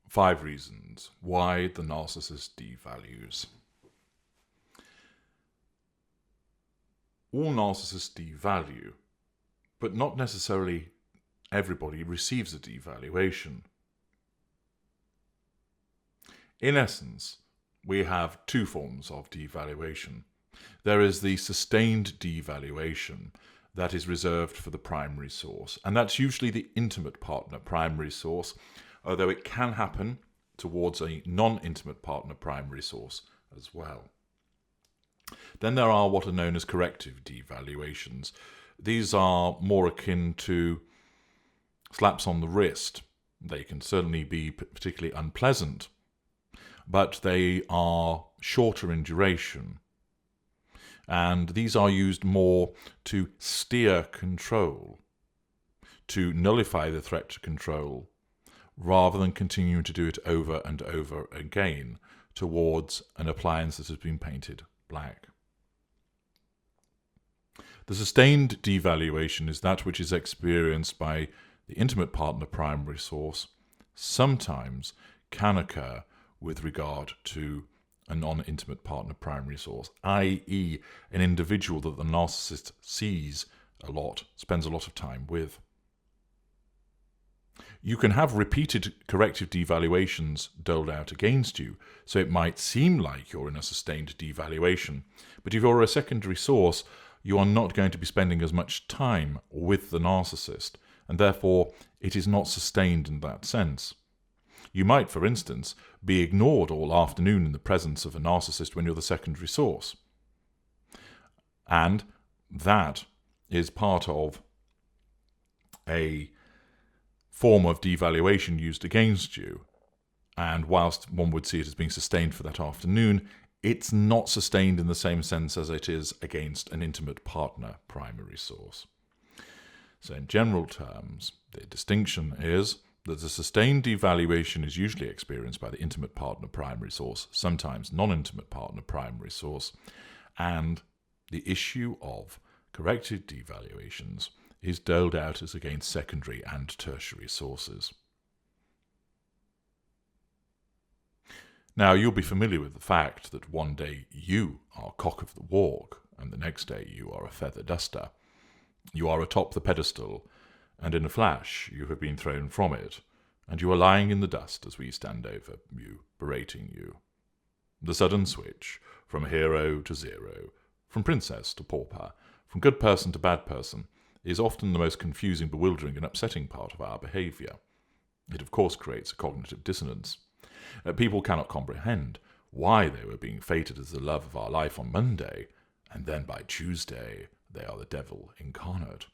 5 reasons why the narcissist devalues. All narcissists devalue, but not necessarily everybody receives a devaluation. In essence, we have 2 forms of devaluation. There is the sustained devaluation that is reserved for the primary source, and that's usually the intimate partner primary source, although it can happen towards a non-intimate partner primary source as well. Then there are what are known as corrective devaluations. These are more akin to slaps on the wrist. They can certainly be particularly unpleasant, but they are shorter in duration. And these are used more to steer control, to nullify the threat to control, rather than continuing to do it over and over again towards an appliance that has been painted black. The sustained devaluation is that which is experienced by the intimate partner primary source, sometimes can occur with regard to a non-intimate partner primary source, i.e. an individual that the narcissist sees a lot, spends a lot of time with. You can have repeated corrective devaluations doled out against you, so it might seem like you're in a sustained devaluation, but if you're a secondary source, you are not going to be spending as much time with the narcissist, and therefore it is not sustained in that sense. You might, for instance, be ignored all afternoon in the presence of a narcissist when you're the secondary source. And that is part of a form of devaluation used against you. And whilst one would see it as being sustained for that afternoon, it's not sustained in the same sense as it is against an intimate partner primary source. So in general terms, the distinction is that the sustained devaluation is usually experienced by the intimate partner primary source, sometimes non-intimate partner primary source, and the issue of corrected devaluations is doled out as against secondary and tertiary sources. Now, you'll be familiar with the fact that one day you are cock of the walk, and the next day you are a feather duster. You are atop the pedestal, and in a flash you have been thrown from it, and you are lying in the dust as we stand over you, berating you. The sudden switch from hero to zero, from princess to pauper, from good person to bad person, is often the most confusing, bewildering, and upsetting part of our behaviour. It, of course, creates a cognitive dissonance. People cannot comprehend why they were being fated as the love of our life on Monday, and then by Tuesday they are the devil incarnate.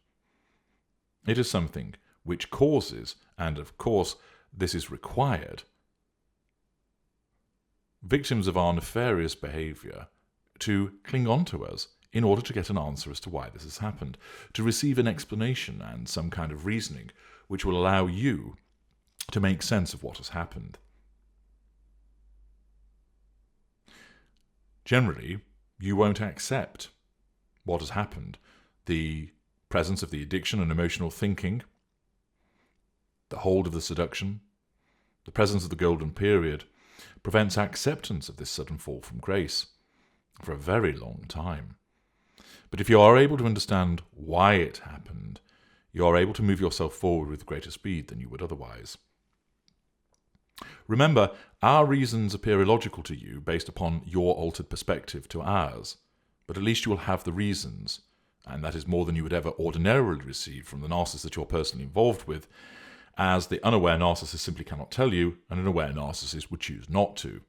It is something which causes, and of course this is required, victims of our nefarious behaviour to cling on to us in order to get an answer as to why this has happened, to receive an explanation and some kind of reasoning which will allow you to make sense of what has happened. Generally, you won't accept what has happened. The presence of the addiction and emotional thinking, the hold of the seduction, the presence of the golden period, prevents acceptance of this sudden fall from grace for a very long time. But if you are able to understand why it happened, you are able to move yourself forward with greater speed than you would otherwise. Remember, our reasons appear illogical to you based upon your altered perspective to ours, but at least you will have the reasons, and that is more than you would ever ordinarily receive from the narcissist that you're personally involved with, as the unaware narcissist simply cannot tell you, and an aware narcissist would choose not to.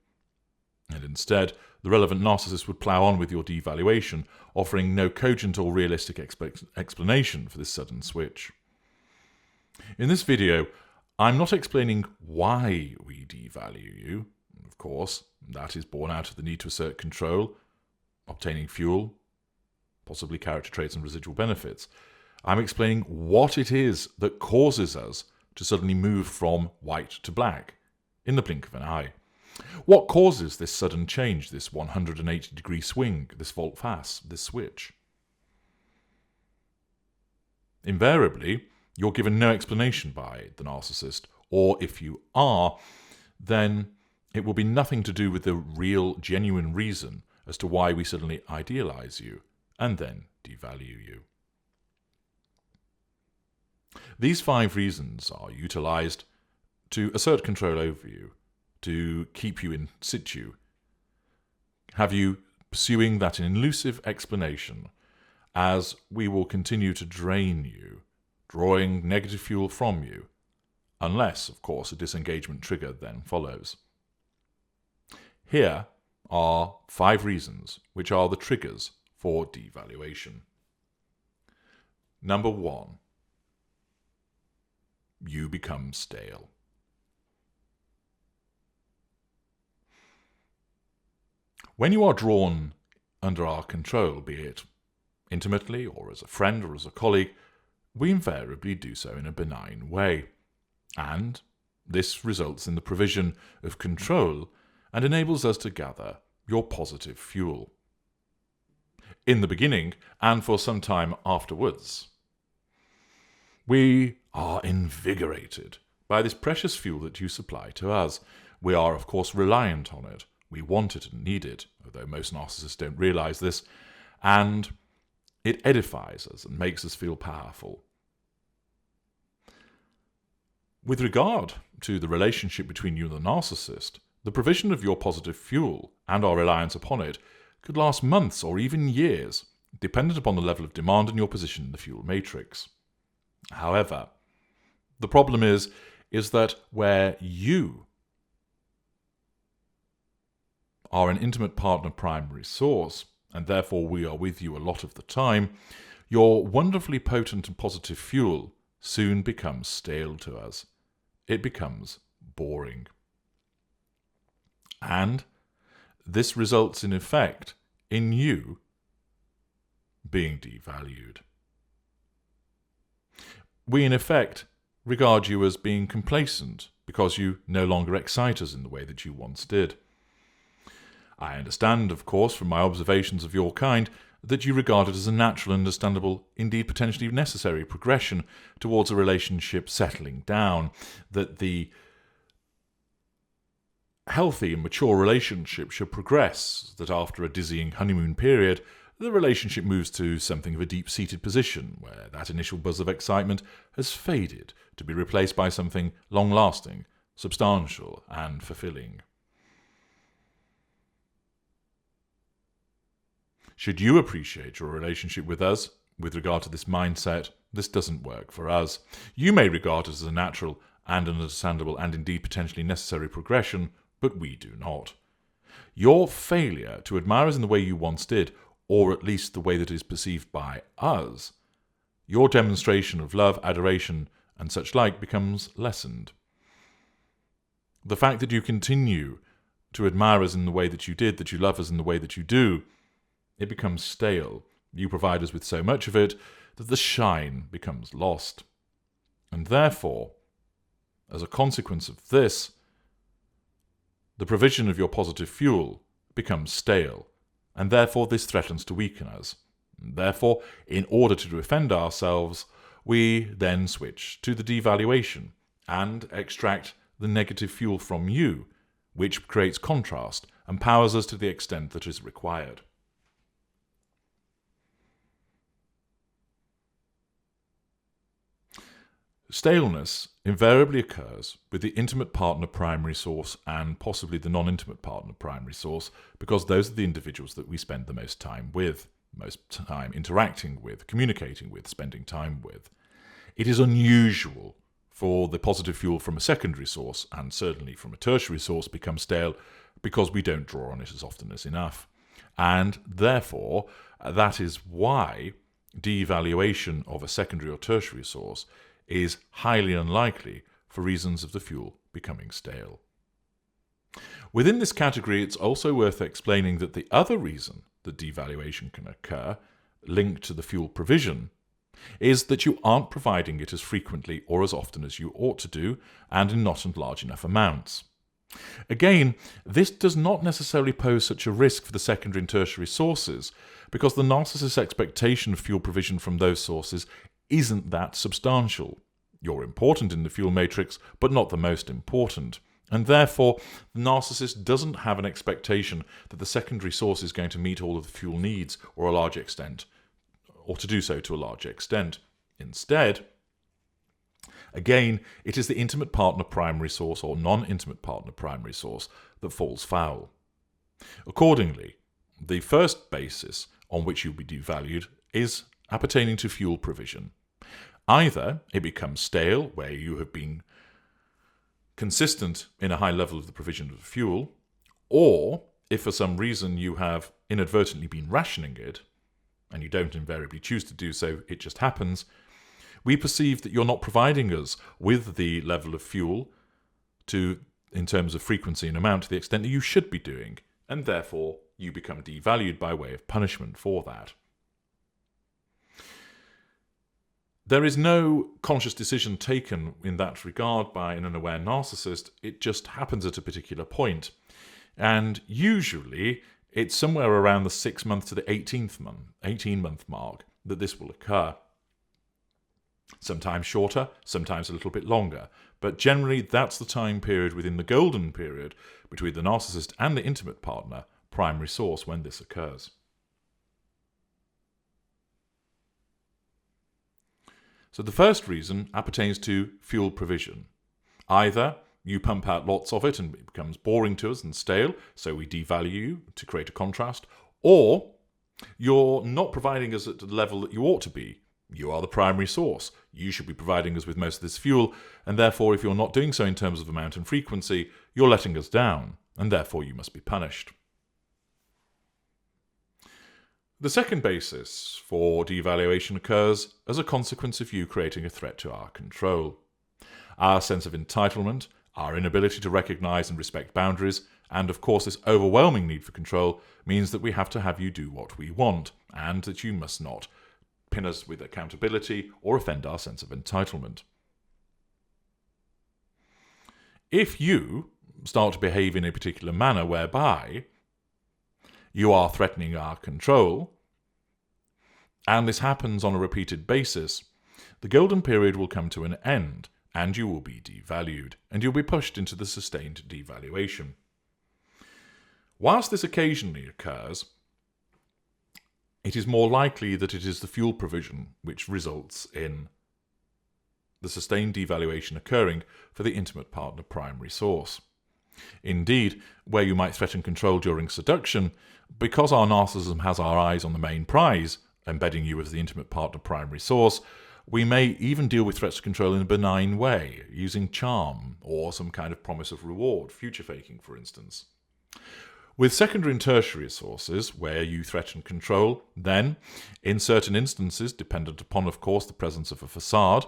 And instead, the relevant narcissist would plough on with your devaluation, offering no cogent or realistic explanation for this sudden switch. In this video, I'm not explaining why we devalue you. Of course, that is born out of the need to assert control, obtaining fuel, possibly character traits and residual benefits. I'm explaining what it is that causes us to suddenly move from white to black in the blink of an eye. What causes this sudden change, this 180-degree swing, this volte-face, this switch? Invariably, you're given no explanation by the narcissist, or if you are, then it will be nothing to do with the real, genuine reason as to why we suddenly idealize you and then devalue you. These 5 reasons are utilized to assert control over you, to keep you in situ, have you pursuing that elusive explanation as we will continue to drain you, drawing negative fuel from you, unless, of course, a disengagement trigger then follows. Here are 5 reasons which are the triggers for devaluation. Number 1, you become stale. When you are drawn under our control, be it intimately or as a friend or as a colleague, we invariably do so in a benign way. And this results in the provision of control and enables us to gather your positive fuel. In the beginning and for some time afterwards, we are invigorated by this precious fuel that you supply to us. We are, of course, reliant on it. We want it and need it, although most narcissists don't realize this, and it edifies us and makes us feel powerful. With regard to the relationship between you and the narcissist, the provision of your positive fuel and our reliance upon it could last months or even years, dependent upon the level of demand and your position in the fuel matrix. However, the problem is that where you are an intimate partner primary source, and therefore we are with you a lot of the time, your wonderfully potent and positive fuel soon becomes stale to us. It becomes boring. And this results in effect in you being devalued. We in effect regard you as being complacent because you no longer excite us in the way that you once did. I understand, of course, from my observations of your kind, that you regard it as a natural, understandable, indeed potentially necessary progression towards a relationship settling down, that the healthy and mature relationship should progress, that after a dizzying honeymoon period, the relationship moves to something of a deep-seated position, where that initial buzz of excitement has faded to be replaced by something long-lasting, substantial, and fulfilling. Should you appreciate your relationship with us, with regard to this mindset, this doesn't work for us. You may regard it as a natural and understandable and indeed potentially necessary progression, but we do not. Your failure to admire us in the way you once did, or at least the way that is perceived by us, your demonstration of love, adoration, and such like becomes lessened. The fact that you continue to admire us in the way that you did, that you love us in the way that you do, it becomes stale. You provide us with so much of it that the shine becomes lost. And therefore, as a consequence of this, the provision of your positive fuel becomes stale, and therefore this threatens to weaken us. And therefore, in order to defend ourselves, we then switch to the devaluation and extract the negative fuel from you, which creates contrast and powers us to the extent that is required. Staleness invariably occurs with the intimate partner primary source and possibly the non-intimate partner primary source, because those are the individuals that we spend the most time with, most time interacting with, communicating with, spending time with. It is unusual for the positive fuel from a secondary source, and certainly from a tertiary source, become stale because we don't draw on it as often as enough. And therefore, that is why devaluation of a secondary or tertiary source is highly unlikely for reasons of the fuel becoming stale. Within this category, it's also worth explaining that the other reason that devaluation can occur, linked to the fuel provision, is that you aren't providing it as frequently or as often as you ought to do, and in not large enough amounts. Again, this does not necessarily pose such a risk for the secondary and tertiary sources, because the narcissist's expectation of fuel provision from those sources isn't that substantial. You're important in the fuel matrix, but not the most important. And therefore, the narcissist doesn't have an expectation that the secondary source is going to meet all of the fuel needs or a large extent, or to do so to a large extent. Instead, again, it is the intimate partner primary source or non-intimate partner primary source that falls foul. Accordingly, the first basis on which you'll be devalued is appertaining to fuel provision. Either it becomes stale, where you have been consistent in a high level of the provision of fuel, or if for some reason you have inadvertently been rationing it, and you don't invariably choose to do so, it just happens, we perceive that you're not providing us with the level of fuel in terms of frequency and amount to the extent that you should be doing, and therefore you become devalued by way of punishment for that. There is no conscious decision taken in that regard by an unaware narcissist. It just happens at a particular point. And usually it's somewhere around the 6 month to the 18-month mark that this will occur. Sometimes shorter, sometimes a little bit longer. But generally that's the time period within the golden period between the narcissist and the intimate partner primary source when this occurs. So the first reason appertains to fuel provision. Either you pump out lots of it and it becomes boring to us and stale, so we devalue you to create a contrast, or you're not providing us at the level that you ought to be. You are the primary source. You should be providing us with most of this fuel, and therefore if you're not doing so in terms of amount and frequency, you're letting us down, and therefore you must be punished. The second basis for devaluation occurs as a consequence of you creating a threat to our control. Our sense of entitlement, our inability to recognize and respect boundaries, and of course this overwhelming need for control means that we have to have you do what we want, and that you must not pin us with accountability or offend our sense of entitlement. If you start to behave in a particular manner whereby you are threatening our control, and this happens on a repeated basis, the golden period will come to an end, and you will be devalued, and you'll be pushed into the sustained devaluation. Whilst this occasionally occurs, it is more likely that it is the fuel provision which results in the sustained devaluation occurring for the intimate partner primary source. Indeed, where you might threaten control during seduction, because our narcissism has our eyes on the main prize, embedding you as the intimate partner primary source, we may even deal with threats to control in a benign way, using charm or some kind of promise of reward, future faking for instance. With secondary and tertiary sources, where you threaten control, then, in certain instances, dependent upon, of course, the presence of a facade,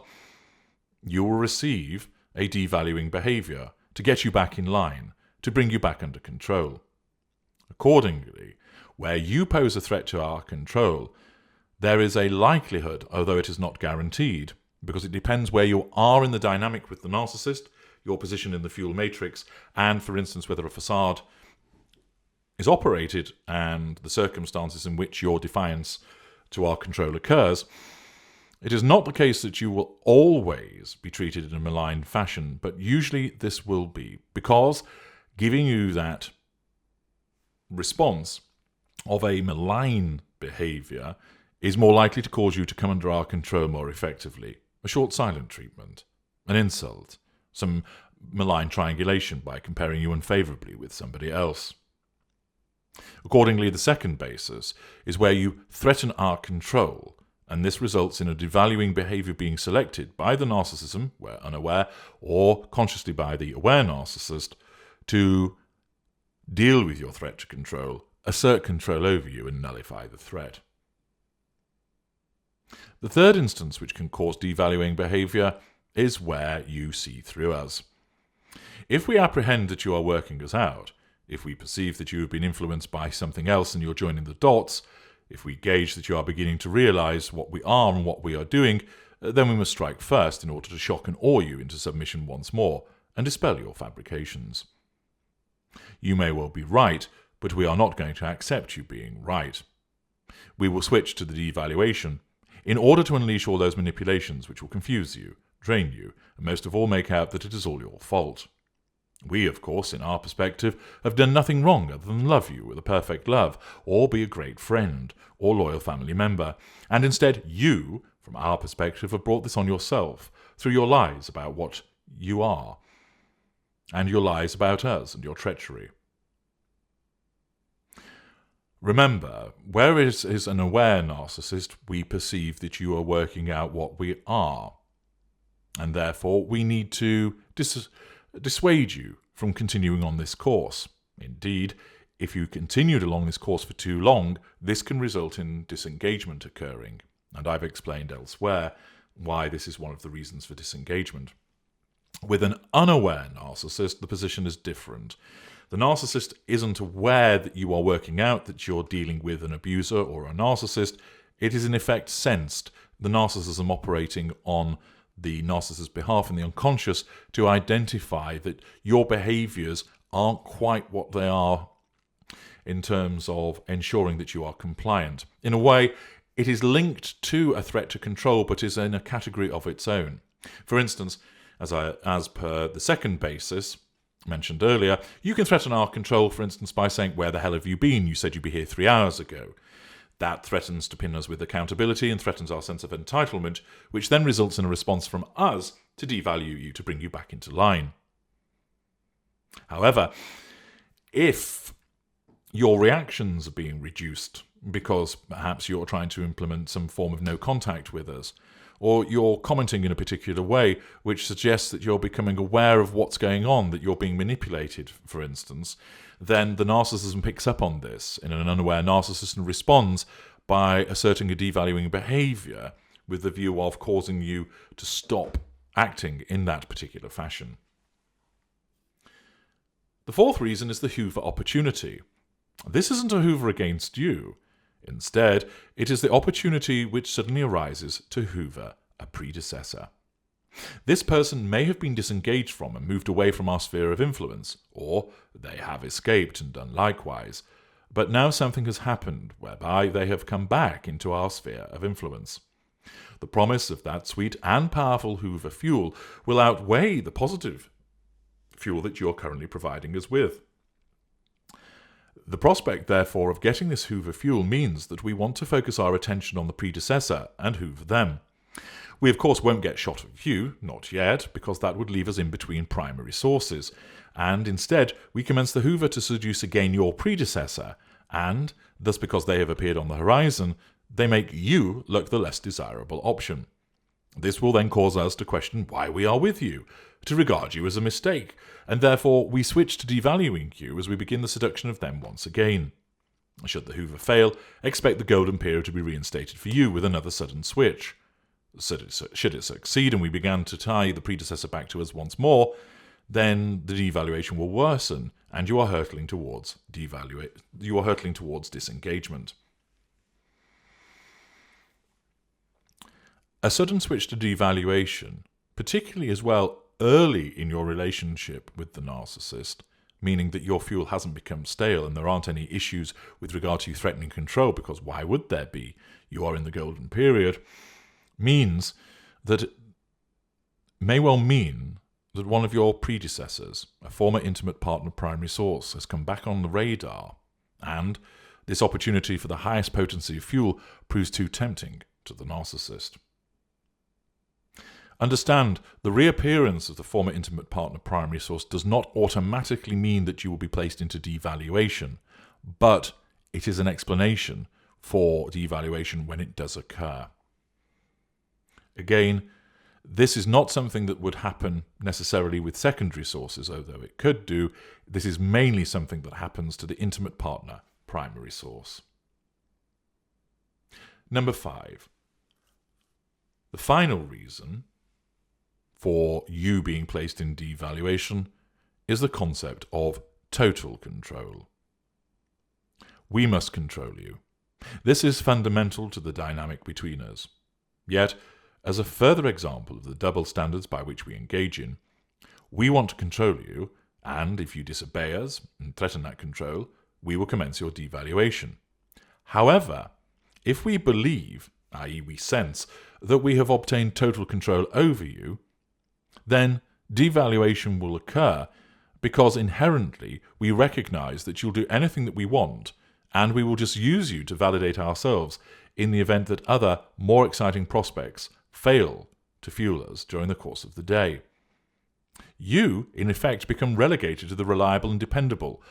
you will receive a devaluing behaviour to get you back in line, to bring you back under control. Accordingly, where you pose a threat to our control, there is a likelihood, although it is not guaranteed, because it depends where you are in the dynamic with the narcissist, your position in the fuel matrix, and, for instance, whether a facade is operated and the circumstances in which your defiance to our control occurs. It is not the case that you will always be treated in a malign fashion, but usually this will be, because giving you that response of a malign behaviour is more likely to cause you to come under our control more effectively. A short silent treatment, an insult, some malign triangulation by comparing you unfavourably with somebody else. Accordingly, the second basis is where you threaten our control, and this results in a devaluing behaviour being selected by the narcissism, where unaware, or consciously by the aware narcissist, to deal with your threat to control, assert control over you, and nullify the threat. The third instance which can cause devaluing behaviour is where you see through us. If we apprehend that you are working us out, if we perceive that you have been influenced by something else and you're joining the dots, if we gauge that you are beginning to realise what we are and what we are doing, then we must strike first in order to shock and awe you into submission once more and dispel your fabrications. You may well be right, but we are not going to accept you being right. We will switch to the devaluation in order to unleash all those manipulations which will confuse you, drain you, and most of all make out that it is all your fault. We, of course, in our perspective, have done nothing wrong other than love you with a perfect love, or be a great friend, or loyal family member. And instead, you, from our perspective, have brought this on yourself through your lies about what you are, and your lies about us and your treachery. Remember, where is an aware narcissist, we perceive that you are working out what we are, and therefore we need to dissuade you from continuing on this course. Indeed, if you continued along this course for too long, this can result in disengagement occurring, and I've explained elsewhere why this is one of the reasons for disengagement. With an unaware narcissist, the position is different. The narcissist isn't aware that you are working out that you're dealing with an abuser or a narcissist. It is in effect sensed, the narcissism operating on the narcissist's behalf in the unconscious to identify that your behaviours aren't quite what they are in terms of ensuring that you are compliant. In a way, it is linked to a threat to control, but is in a category of its own. For instance, as per the second basis mentioned earlier, you can threaten our control, for instance, by saying, "Where the hell have you been? You said you'd be here 3 hours ago." That threatens to pin us with accountability and threatens our sense of entitlement, which then results in a response from us to devalue you, to bring you back into line. However, if your reactions are being reduced because perhaps you're trying to implement some form of no contact with us, or you're commenting in a particular way which suggests that you're becoming aware of what's going on, that you're being manipulated, for instance, then the narcissism picks up on this in an unaware narcissist and responds by asserting a devaluing behaviour with the view of causing you to stop acting in that particular fashion. The fourth reason is the Hoover opportunity. This isn't a Hoover against you. Instead, it is the opportunity which suddenly arises to Hoover a predecessor. This person may have been disengaged from and moved away from our sphere of influence, or they have escaped and done likewise, but now something has happened whereby they have come back into our sphere of influence. The promise of that sweet and powerful Hoover fuel will outweigh the positive fuel that you're currently providing us with. The prospect, therefore, of getting this Hoover fuel means that we want to focus our attention on the predecessor and Hoover them. We, of course, won't get shot at you, not yet, because that would leave us in between primary sources, and instead we commence the Hoover to seduce again your predecessor, and, thus because they have appeared on the horizon, they make you look the less desirable option. This will then cause us to question why we are with you, to regard you as a mistake, and therefore we switch to devaluing you as we begin the seduction of them once again. Should the Hoover fail, expect the golden period to be reinstated for you with another sudden switch. Should it succeed and we began to tie the predecessor back to us once more, then the devaluation will worsen and you are hurtling towards disengagement. A sudden switch to devaluation, particularly as well early in your relationship with the narcissist, meaning that your fuel hasn't become stale and there aren't any issues with regard to you threatening control, because why would there be? You are in the golden period, means that it may well mean that one of your predecessors, a former intimate partner primary source, has come back on the radar, and this opportunity for the highest potency of fuel proves too tempting to the narcissist. Understand, the reappearance of the former intimate partner primary source does not automatically mean that you will be placed into devaluation, but it is an explanation for devaluation when it does occur. Again, this is not something that would happen necessarily with secondary sources, although it could do. This is mainly something that happens to the intimate partner primary source. Number 5. The final reason for you being placed in devaluation is the concept of total control. We must control you. This is fundamental to the dynamic between us. Yet, as a further example of the double standards by which we engage in, we want to control you, and if you disobey us and threaten that control, we will commence your devaluation. However, if we believe, i.e. we sense, that we have obtained total control over you, then devaluation will occur because inherently we recognize that you'll do anything that we want, and we will just use you to validate ourselves in the event that other, more exciting prospects fail to fuel us during the course of the day. You, in effect, become relegated to the reliable and dependable,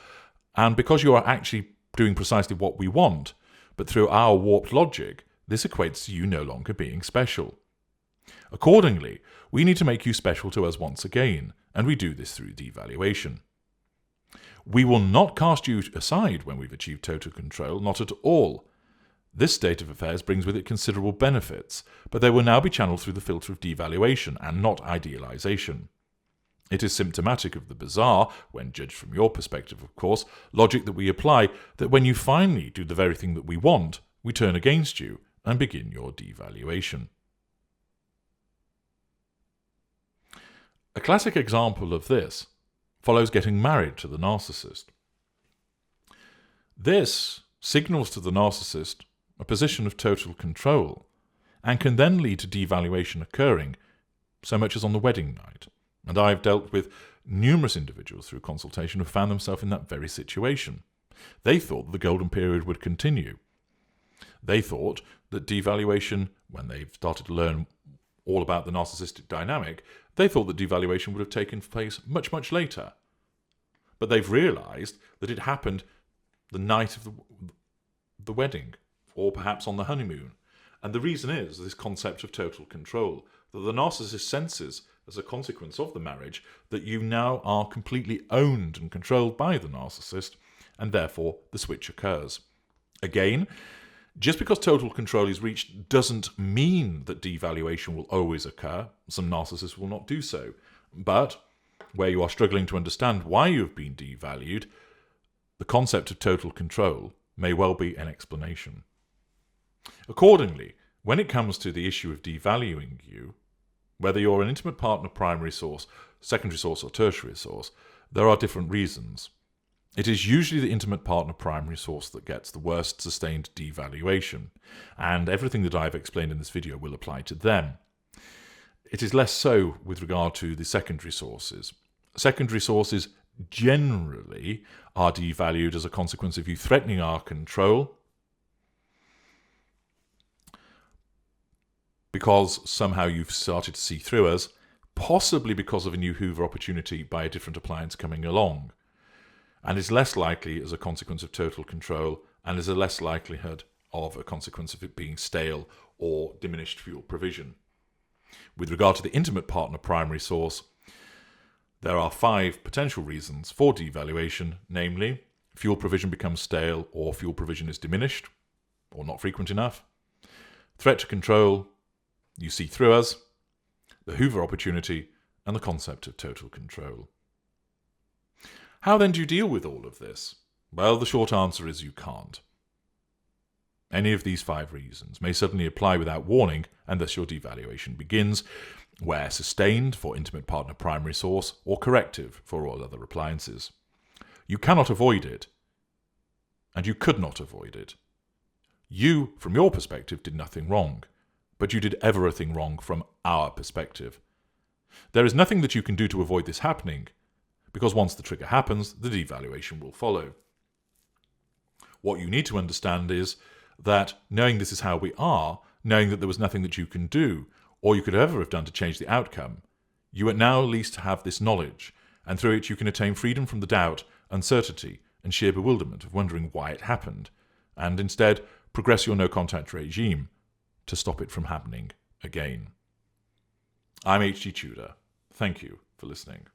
and because you are actually doing precisely what we want, but through our warped logic, this equates to you no longer being special. Accordingly, we need to make you special to us once again, and we do this through devaluation. We will not cast you aside when we've achieved total control, not at all. This state of affairs brings with it considerable benefits, but they will now be channeled through the filter of devaluation and not idealization. It is symptomatic of the bizarre, when judged from your perspective of course, logic that we apply, that when you finally do the very thing that we want, we turn against you and begin your devaluation. A classic example of this follows getting married to the narcissist. This signals to the narcissist a position of total control and can then lead to devaluation occurring so much as on the wedding night. And I've dealt with numerous individuals through consultation who found themselves in that very situation. They thought the golden period would continue. They thought that devaluation, when they've started to learn all about the narcissistic dynamic, they thought that devaluation would have taken place much, much later. But they've realised that it happened the night of the wedding, or perhaps on the honeymoon. And the reason is this concept of total control, that the narcissist senses as a consequence of the marriage that you now are completely owned and controlled by the narcissist, and therefore the switch occurs. Again, just because total control is reached doesn't mean that devaluation will always occur. Some narcissists will not do so. But where you are struggling to understand why you've been devalued, the concept of total control may well be an explanation. Accordingly, when it comes to the issue of devaluing you, whether you're an intimate partner primary source, secondary source, or tertiary source, there are different reasons. It is usually the intimate partner primary source that gets the worst sustained devaluation, and everything that I've explained in this video will apply to them. It is less so with regard to the secondary sources. Secondary sources generally are devalued as a consequence of you threatening our control, because somehow you've started to see through us, possibly because of a new Hoover opportunity by a different appliance coming along, and is less likely as a consequence of total control, and is a less likelihood of a consequence of it being stale or diminished fuel provision. With regard to the intimate partner primary source, there are 5 potential reasons for devaluation, namely, fuel provision becomes stale or fuel provision is diminished or not frequent enough, threat to control, you see through us, the Hoover opportunity, and the concept of total control. How then do you deal with all of this? Well, the short answer is you can't. Any of these 5 reasons may suddenly apply without warning, and thus your devaluation begins, where sustained for intimate partner primary source or corrective for all other appliances. You cannot avoid it, and you could not avoid it. You, from your perspective, did nothing wrong, but you did everything wrong from our perspective. There is nothing that you can do to avoid this happening, because once the trigger happens, the devaluation will follow. What you need to understand is that knowing this is how we are, knowing that there was nothing that you can do, or you could ever have done to change the outcome, you at now at least have this knowledge, and through it you can attain freedom from the doubt, uncertainty, and sheer bewilderment of wondering why it happened, and instead progress your no-contact regime to stop it from happening again. I'm H.G. Tudor. Thank you for listening.